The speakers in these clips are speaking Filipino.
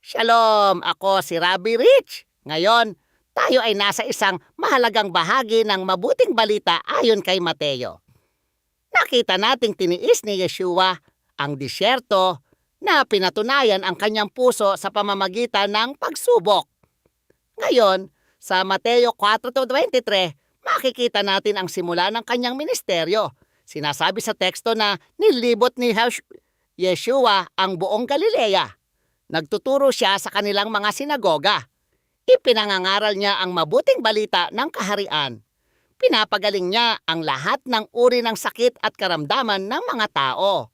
Shalom! Ako si Rabbi Rich. Ngayon, tayo ay nasa isang mahalagang bahagi ng mabuting balita ayon kay Mateo. Nakita nating tiniis ni Yeshua ang disyerto na pinatunayan ang kanyang puso sa pamamagitan ng pagsubok. Ngayon, sa Mateo 4:23, makikita natin ang simula ng kanyang ministeryo. Sinasabi sa teksto na nilibot ni Yeshua ang buong Galilea. Nagtuturo siya sa kanilang mga sinagoga. Ipinangangaral niya ang mabuting balita ng kaharian. Pinapagaling niya ang lahat ng uri ng sakit at karamdaman ng mga tao.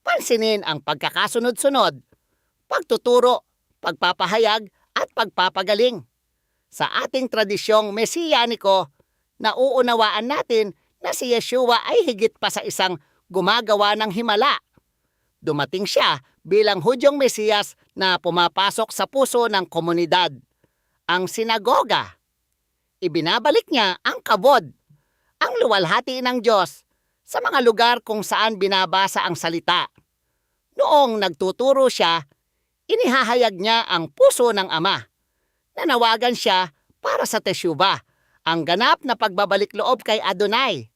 Pansinin ang pagkakasunod-sunod, pagtuturo, pagpapahayag at pagpapagaling. Sa ating tradisyong mesiyaniko, nauunawaan natin na si Yeshua ay higit pa sa isang gumagawa ng himala. Dumating siya bilang Hudyong Mesiyas na pumapasok sa puso ng komunidad, ang sinagoga. Ibinabalik niya ang kabod, ang luwalhati ng Diyos sa mga lugar kung saan binabasa ang salita. Noong nagtuturo siya, inihahayag niya ang puso ng Ama. Nanawagan siya para sa Teshuvah, ang ganap na pagbabalik loob kay Adonai.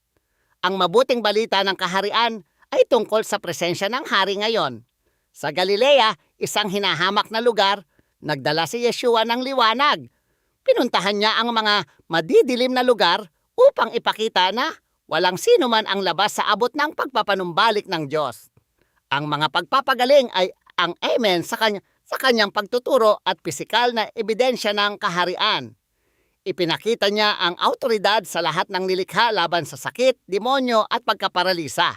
Ang mabuting balita ng kaharian ay tungkol sa presensya ng hari ngayon. Sa Galilea, isang hinahamak na lugar, nagdala si Yeshua ng liwanag. Pinuntahan niya ang mga madidilim na lugar upang ipakita na walang sino man ang labas sa abot ng pagpapanumbalik ng Diyos. Ang mga pagpapagaling ay ang amen sa kanyang pagtuturo at pisikal na ebidensya ng kaharian. Ipinakita niya ang autoridad sa lahat ng nilikha laban sa sakit, demonyo at pagkaparalisa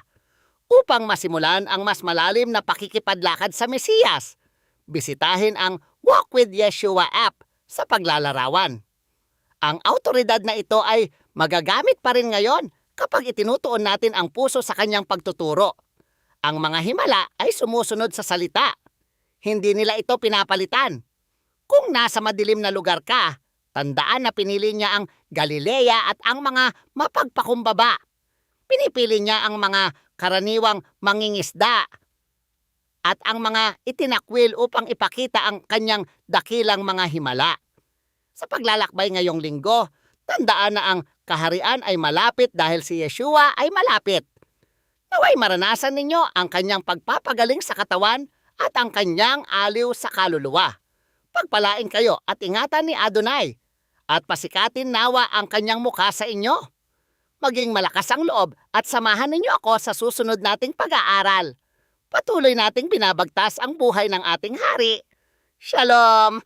upang masimulan ang mas malalim na pakikipadlakad sa Mesiyas. Bisitahin ang Walk with Yeshua app sa paglalarawan. Ang autoridad na ito ay magagamit pa rin ngayon kapag itinutuon natin ang puso sa kanyang pagtuturo. Ang mga himala ay sumusunod sa salita. Hindi nila ito pinapalitan. Kung nasa madilim na lugar ka, tandaan na pinili niya ang Galilea at ang mga mapagpakumbaba. Pinipili niya ang mga karaniwang mangingisda at ang mga itinakwil upang ipakita ang kanyang dakilang mga himala. Sa paglalakbay ngayong linggo, tandaan na ang kaharian ay malapit dahil si Yeshua ay malapit. Naway maranasan ninyo ang kanyang pagpapagaling sa katawan at ang kanyang aliw sa kaluluwa. Pagpalain kayo at ingatan ni Adonai at pasikatin nawa ang kanyang mukha sa inyo. Maging malakas ang loob at samahan ninyo ako sa susunod nating pag-aaral. Patuloy nating binabagtas ang buhay ng ating hari. Shalom!